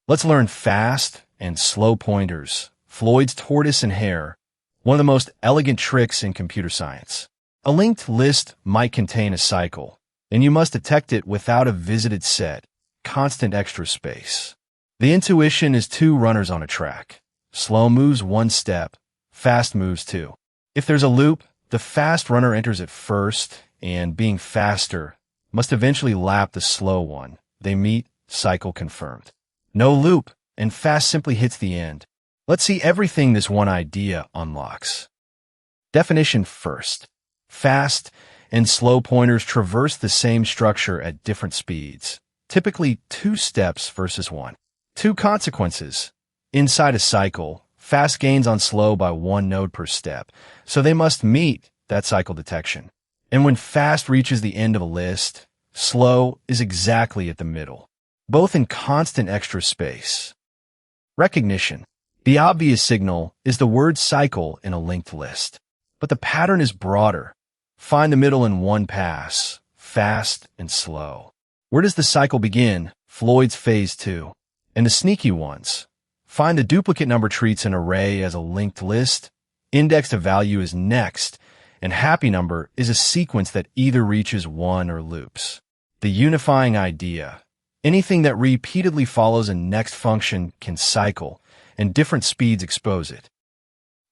Let's learn fast and slow pointers, Floyd's tortoise and hare, one of the most elegant tricks in computer science. A linked list might contain a cycle, and you must detect it without a visited set, constant extra space. The intuition is two runners on a track. Slow moves one step, fast moves two. If there's a loop, the fast runner enters it first, and being faster, must eventually lap the slow one. They meet, cycle confirmed. No loop, and fast simply hits the end. Let's see everything this one idea unlocks. Definition first. Fast and slow pointers traverse the same structure at different speeds, typically 2 steps versus 1. 2 consequences. Inside a cycle, fast gains on slow by 1 node per step, so they must meet that cycle detection. And when fast reaches the end of a list, slow is exactly at the middle, both in constant extra space. Recognition. The obvious signal is the word cycle in a linked list, but the pattern is broader. Find the middle in one pass, fast and slow. Where does the cycle begin? Floyd's phase 2. And the sneaky ones. Find the duplicate number treats an array as a linked list. Index to value is next, and happy number is a sequence that either reaches 1 or loops. The unifying idea. Anything that repeatedly follows a next function can cycle, and different speeds expose it.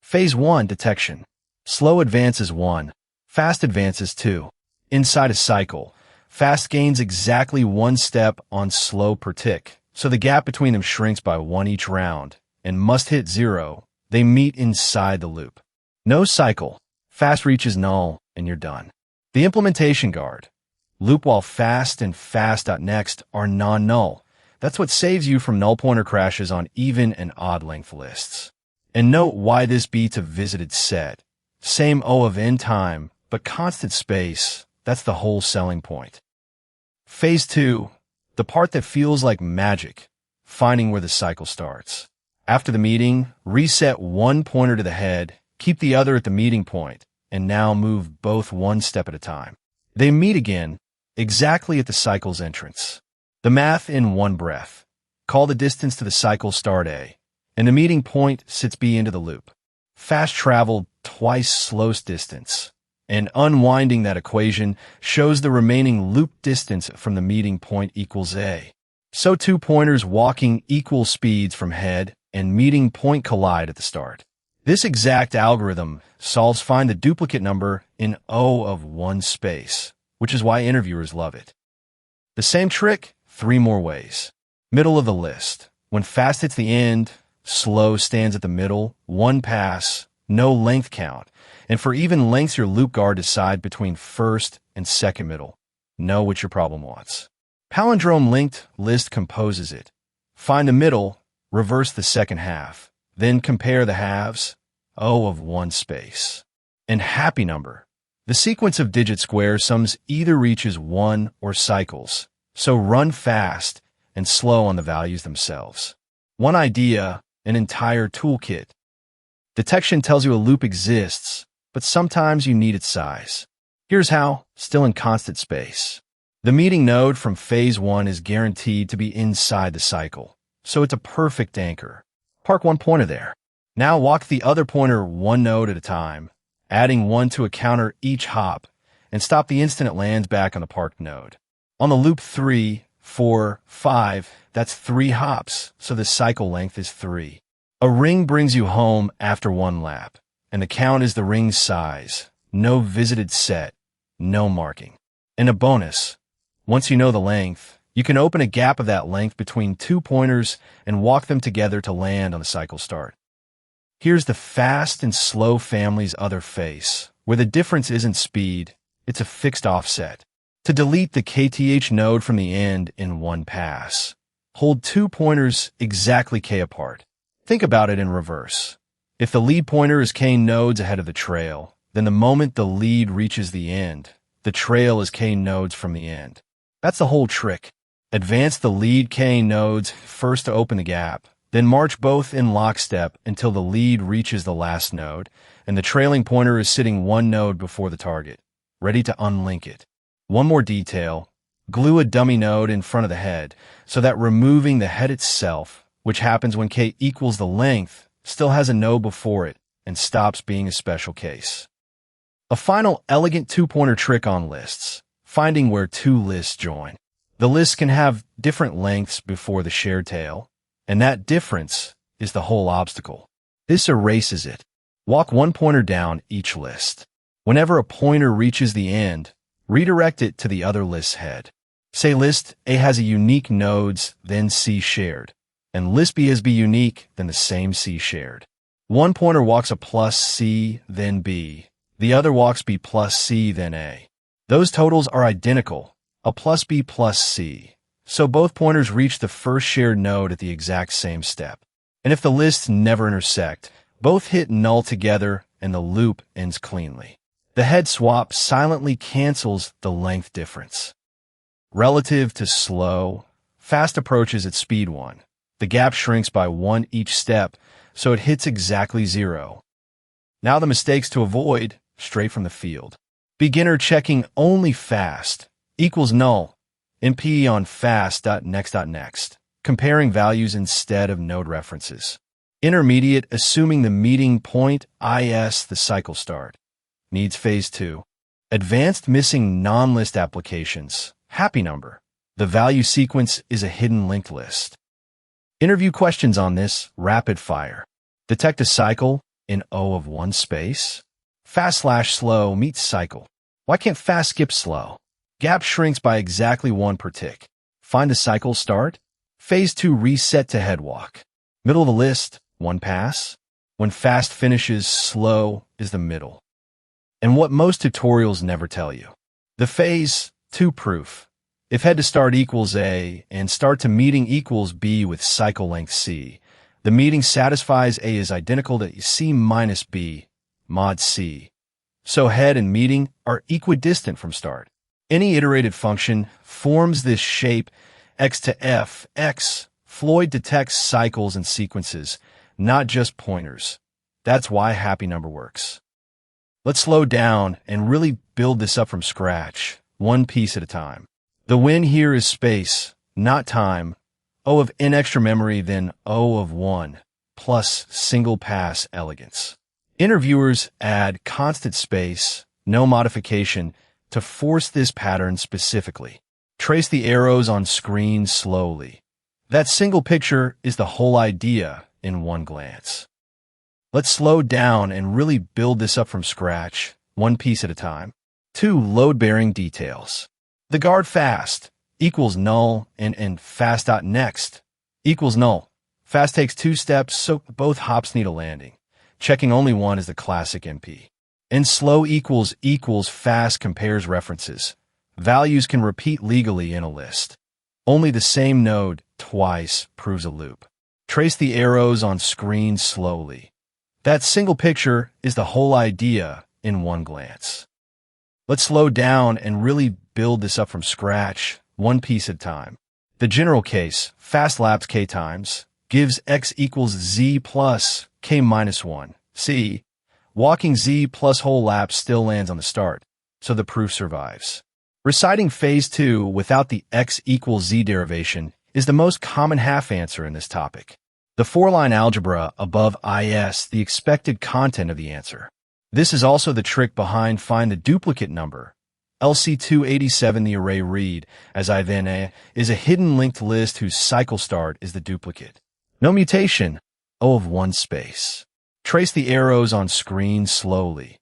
Phase 1 detection. Slow advances 1, fast advances 2. Inside a cycle, fast gains exactly 1 step on slow per tick, so the gap between them shrinks by 1 each round, and must hit 0. They meet inside the loop. No cycle. Fast reaches null, and you're done. The implementation guard. Loop while fast and fast.next are non-null. That's what saves you from null pointer crashes on even and odd length lists. And note why this beats a visited set. Same O of n time, but constant space. That's the whole selling point. Phase 2. The part that feels like magic. Finding where the cycle starts. After the meeting, reset 1 pointer to the head, keep the other at the meeting point, and now move both 1 step at a time. They meet again, exactly at the cycle's entrance. The math in 1 breath. Call the distance to the cycle start A, and the meeting point sits B into the loop. Fast traveled twice slowest distance, and unwinding that equation shows the remaining loop distance from the meeting point equals A. So 2 pointers walking equal speeds from head and meeting point collide at the start. This exact algorithm solves find the duplicate number in O of 1 space, which is why interviewers love it. The same trick, 3 more ways. Middle of the list. When fast hits the end, slow stands at the middle, 1 pass, no length count. And for even lengths, your loop guard decide between first and second middle. Know what your problem wants. Palindrome linked list composes it. Find the middle, reverse the second half, then compare the halves, O of 1 space. And happy number. The sequence of digit square sums either reaches 1 or cycles, so run fast and slow on the values themselves. One idea, an entire toolkit. Detection tells you a loop exists, but sometimes you need its size. Here's how, still in constant space. The meeting node from phase 1 is guaranteed to be inside the cycle, so it's a perfect anchor. Park 1 pointer there. Now walk the other pointer 1 node at a time, adding 1 to a counter each hop, and stop the instant it lands back on the parked node. On the loop 3, 4, 5, that's 3 hops, so the cycle length is 3. A ring brings you home after 1 lap, and the count is the ring's size. No visited set, no marking. And a bonus, once you know the length, you can open a gap of that length between 2 pointers and walk them together to land on the cycle start. Here's the fast and slow family's other face, where the difference isn't speed, it's a fixed offset. To delete the KTH node from the end in 1 pass, hold 2 pointers exactly K apart. Think about it in reverse. If the lead pointer is K nodes ahead of the trail, then the moment the lead reaches the end, the trail is K nodes from the end. That's the whole trick. Advance the lead K nodes first to open the gap, then march both in lockstep until the lead reaches the last node, and the trailing pointer is sitting 1 node before the target, ready to unlink it. One more detail, glue a dummy node in front of the head so that removing the head itself which happens when k equals the length, still has a no before it and stops being a special case. A final elegant two-pointer trick on lists, finding where two lists join. The lists can have different lengths before the shared tail, and that difference is the whole obstacle. This erases it. Walk one pointer down each list. Whenever a pointer reaches the end, redirect it to the other list's head. Say list A has a unique nodes, then C shared, and list B has B unique, then the same C shared. One pointer walks a plus C, then B. The other walks B plus C, then A. Those totals are identical, a plus B plus C. So both pointers reach the first shared node at the exact same step. And if the lists never intersect, both hit null together and the loop ends cleanly. The head swap silently cancels the length difference. Relative to slow, fast approaches at speed 1. The gap shrinks by 1 each step, so it hits exactly 0. Now the mistakes to avoid, straight from the field. Beginner checking only fast equals null. MP on fast.next. Comparing values instead of node references. Intermediate assuming the meeting point is the cycle start. Needs phase 2. Advanced missing non-list applications. Happy number. The value sequence is a hidden linked list. Interview questions on this, rapid fire. Detect a cycle in O of 1 space. Fast/slow meets cycle. Why can't fast skip slow? Gap shrinks by exactly 1 per tick. Find the cycle start. Phase 2 reset to head walk. Middle of the list, 1 pass. When fast finishes, slow is the middle. And what most tutorials never tell you. The phase 2 proof. If head to start equals A and start to meeting equals B with cycle length C, the meeting satisfies A is identical to C minus B, mod C. So head and meeting are equidistant from start. Any iterated function forms this shape x to f, x. Floyd detects cycles and sequences, not just pointers. That's why happy number works. Let's slow down and really build this up from scratch, one piece at a time. The win here is space, not time. O of n extra memory, then O of 1, plus single pass elegance. Interviewers add constant space, no modification, to force this pattern specifically. Trace the arrows on screen slowly. That single picture is the whole idea in one glance. Let's slow down and really build this up from scratch, one piece at a time. 2 load-bearing details. The guard fast equals null and fast.next equals null. Fast takes 2 steps, so both hops need a landing. Checking only one is the classic MP. And slow equals fast compares references. Values can repeat legally in a list. Only the same node twice proves a loop. Trace the arrows on screen slowly. That single picture is the whole idea in one glance. Let's slow down and really build this up from scratch, one piece at a time. The general case, fast laps k times, gives x equals z plus k minus 1. See, walking z plus whole lap still lands on the start, so the proof survives. Reciting phase 2 without the x equals z derivation is the most common half answer in this topic. The 4-line algebra above is the expected content of the answer. This is also the trick behind find the duplicate number. LC287 the array read, as I then a, is a hidden linked list whose cycle start is the duplicate. No mutation, O of 1 space. Trace the arrows on screen slowly.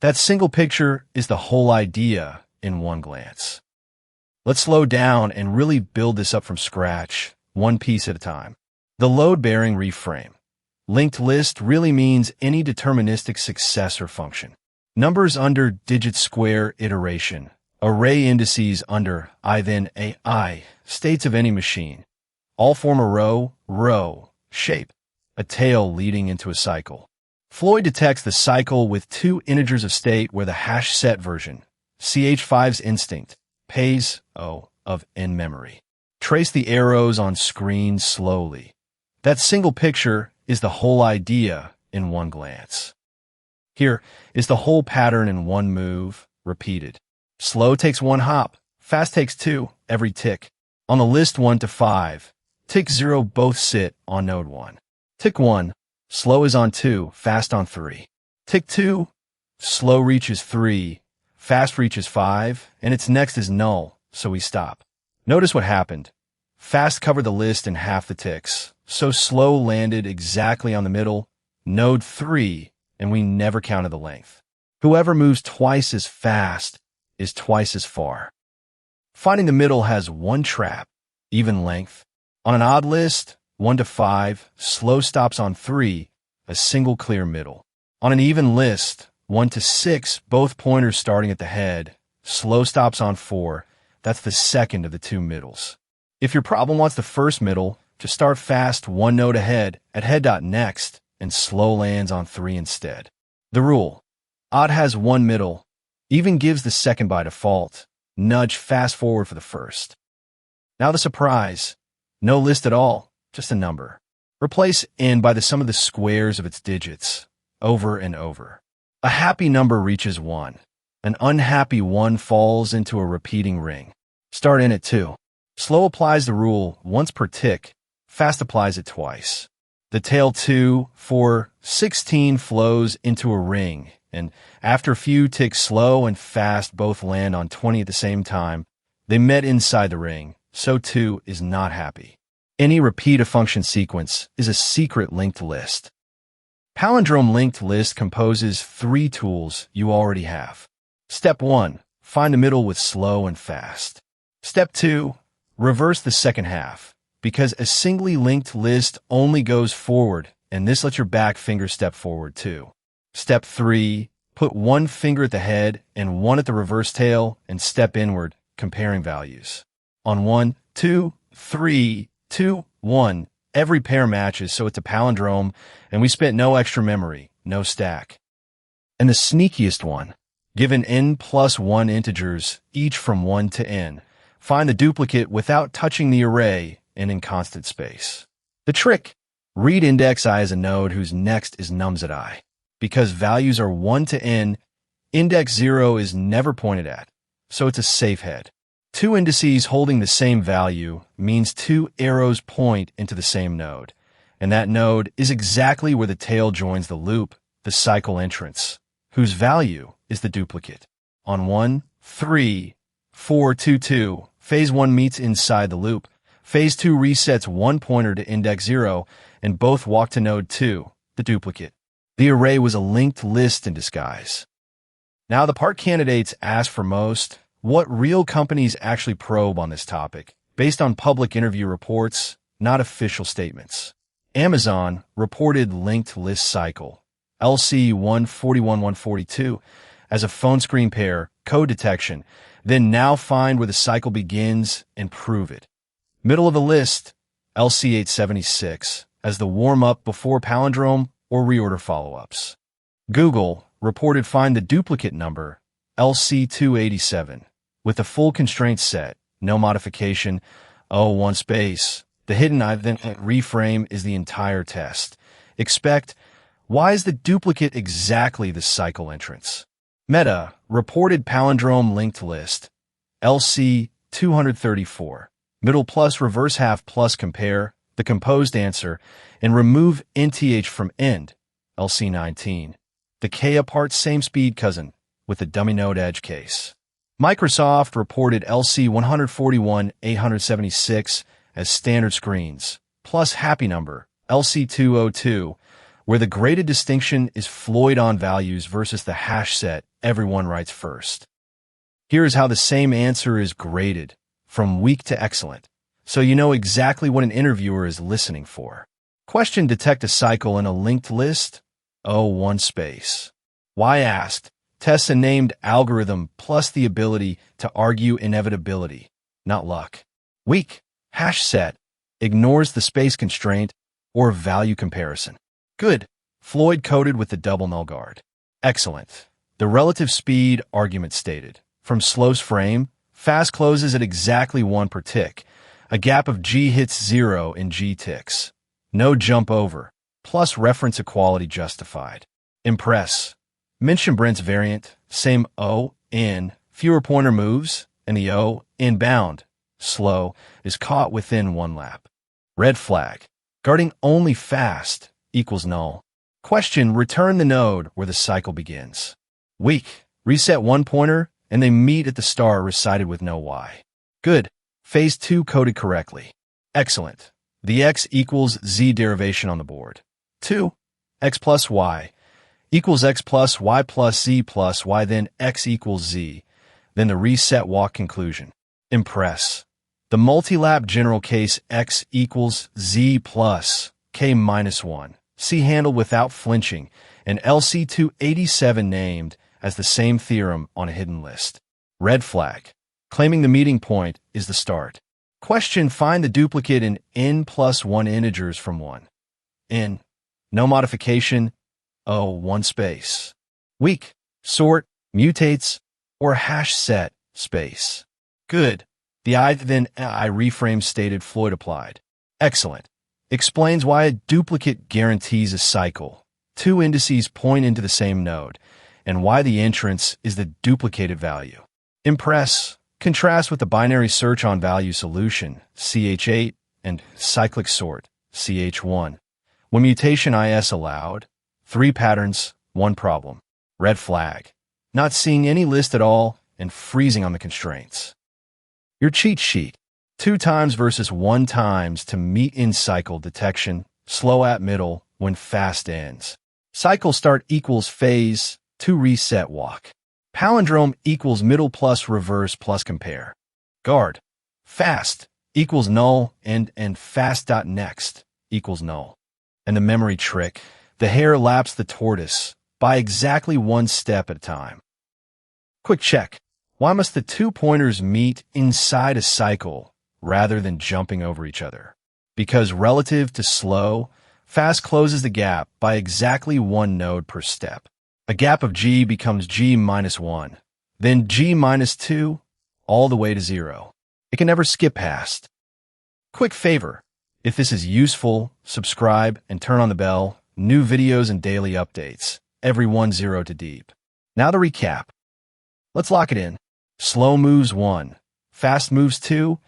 That single picture is the whole idea in one glance. Let's slow down and really build this up from scratch, one piece at a time. The load-bearing reframe. Linked list really means any deterministic successor function. Numbers under digit square iteration. Array indices under I then AI, states of any machine. All form a row, shape, a tail leading into a cycle. Floyd detects the cycle with 2 integers of state where the hash set version, CH5's instinct, pays O of n memory. Trace the arrows on screen slowly. That single picture is the whole idea in one glance. Here is the whole pattern in one move, repeated. Slow takes 1 hop, fast takes 2, every tick. On the list 1 to 5, Tick 0 both sit on node 1. Tick 1, slow is on 2, fast on 3. Tick 2, slow reaches 3, fast reaches 5, and its next is null, so we stop. Notice what happened. Fast covered the list in half the ticks, so slow landed exactly on the middle, node 3, and we never counted the length. Whoever moves twice as fast is twice as far. Finding the middle has one trap, even length. On an odd list, 1 to 5, slow stops on 3, a single clear middle. On an even list, 1 to 6, both pointers starting at the head, slow stops on 4, that's the second of the two middles. If your problem wants the first middle, just start fast one node ahead at head.next and slow lands on 3 instead. The rule: odd has one middle, even gives the second by default, nudge fast forward for the first. Now the surprise: no list at all, just a number. Replace n by the sum of the squares of its digits, over and over. A happy number reaches 1. An unhappy 1 falls into a repeating ring. Start n at 2. Slow applies the rule once per tick, fast applies it twice. The tail 2, 4, 16 flows into a ring, and after a few ticks, slow and fast both land on 20 at the same time. They met inside the ring, so 2 is not happy. Any repeat a function sequence is a secret linked list. Palindrome linked list composes 3 tools you already have. Step 1, find the middle with slow and fast. Step 2, reverse the second half, because a singly linked list only goes forward, and this lets your back finger step forward too. Step 3, put 1 finger at the head and 1 at the reverse tail and step inward, comparing values. On 1, 2, 3, 2, 1, every pair matches, so it's a palindrome, and we spent no extra memory, no stack. And the sneakiest one, given n plus 1 integers, each from 1 to n, find the duplicate without touching the array and in constant space. The trick: read index I as a node whose next is nums at I. Because values are 1 to n, index 0 is never pointed at, so it's a safe head. 2 indices holding the same value means 2 arrows point into the same node, and that node is exactly where the tail joins the loop, the cycle entrance, whose value is the duplicate. On 1, 3, 4, 2, 2, phase 1 meets inside the loop. Phase 2 resets 1 pointer to index 0, and both walk to node 2, the duplicate. The array was a linked list in disguise. Now the part candidates ask for most: what real companies actually probe on this topic, based on public interview reports, not official statements. Amazon reported linked list cycle, LC141142, as a phone screen pair, code detection, then now find where the cycle begins and prove it. Middle of the list, LC876, as the warm-up before palindrome or reorder follow-ups. Google reported find the duplicate number, LC287, with a full constraint set, no modification, one space. The hidden event reframe is the entire test. Expect: why is the duplicate exactly the cycle entrance? Meta reported palindrome linked list, LC234, middle plus reverse half plus compare, the composed answer, and remove nth from end, LC19. The K apart same speed cousin, with the dummy node edge case. Microsoft reported LC141876 as standard screens, plus happy number, LC202, where the graded distinction is Floyd on values versus the hash set everyone writes first. Here is how the same answer is graded, from weak to excellent, so you know exactly what an interviewer is listening for. Question: detect a cycle in a linked list? 1 space. Why asked? Tests a named algorithm plus the ability to argue inevitability, not luck. Weak: hash set, ignores the space constraint or value comparison. Good: Floyd coded with the double null guard. Excellent: the relative speed argument stated. From slow's frame, fast closes at exactly 1 per tick. A gap of G hits 0 in G ticks. No jump over, plus reference equality justified. Impress: mention Brent's variant, same O, in, fewer pointer moves, and the O, inbound, slow, is caught within 1 lap. Red flag. Guarding only fast equals null. Question, return the node where the cycle begins. Weak. Reset one pointer, and they meet at the star recited with no y. Good. Phase 2 coded correctly. Excellent. The x equals z derivation on the board. 2. X plus y equals x plus z plus y, then x equals z, then the reset walk conclusion. Impress. The multi-lap general case x equals z plus k minus 1. C handled without flinching, and LC287 named as the same theorem on a hidden list. Red flag. Claiming the meeting point is the start. Question, find the duplicate in n plus 1 integers from 1. N. No modification. O. 1 space. Weak. Sort, mutates, or hash set, space. Good. The I then I reframe stated Floyd applied. Excellent. Explains why a duplicate guarantees a cycle. Two indices point into the same node, and why the entrance is the duplicated value. Impress. Contrast with the binary search on value solution, CH8, and cyclic sort, CH1. When mutation is allowed, 3 patterns, 1 problem. Red flag. Not seeing any list at all and freezing on the constraints. Your cheat sheet. 2 times versus 1 times to meet in cycle detection, slow at middle when fast ends. Cycle start equals phase, 2 reset walk. Palindrome equals middle plus reverse plus compare. Guard. Fast equals null and fast.next equals null. And the memory trick, the hare laps the tortoise by exactly 1 step at a time. Quick check. Why must the 2 pointers meet inside a cycle rather than jumping over each other? Because relative to slow, fast closes the gap by exactly 1 node per step. A gap of g becomes g minus 1, then g minus 2, all the way to 0. It can never skip past. Quick favor. If this is useful, subscribe and turn on the bell. New videos and daily updates. Every 0 to deep. Now the recap. Let's lock it in. Slow moves 1, fast moves 2,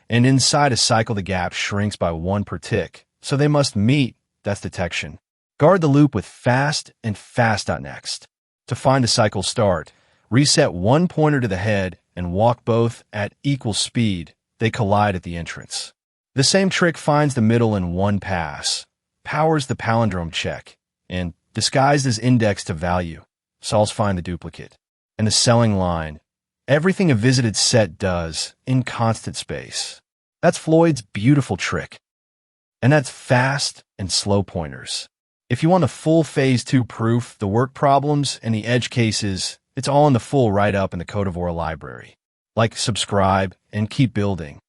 and inside a cycle the gap shrinks by 1 per tick, so they must meet, that's detection. Guard the loop with fast and fast.next. To find a cycle start, reset 1 pointer to the head and walk both at equal speed. They collide at the entrance. The same trick finds the middle in 1 pass, powers the palindrome check, and, disguised as index to value, solves find the duplicate. And the selling line, everything a visited set does in constant space. That's Floyd's beautiful trick. And that's fast and slow pointers. If you want the full phase 2 proof, the work problems, and the edge cases, it's all in the full write-up in the Codivore library. Like, subscribe, and keep building.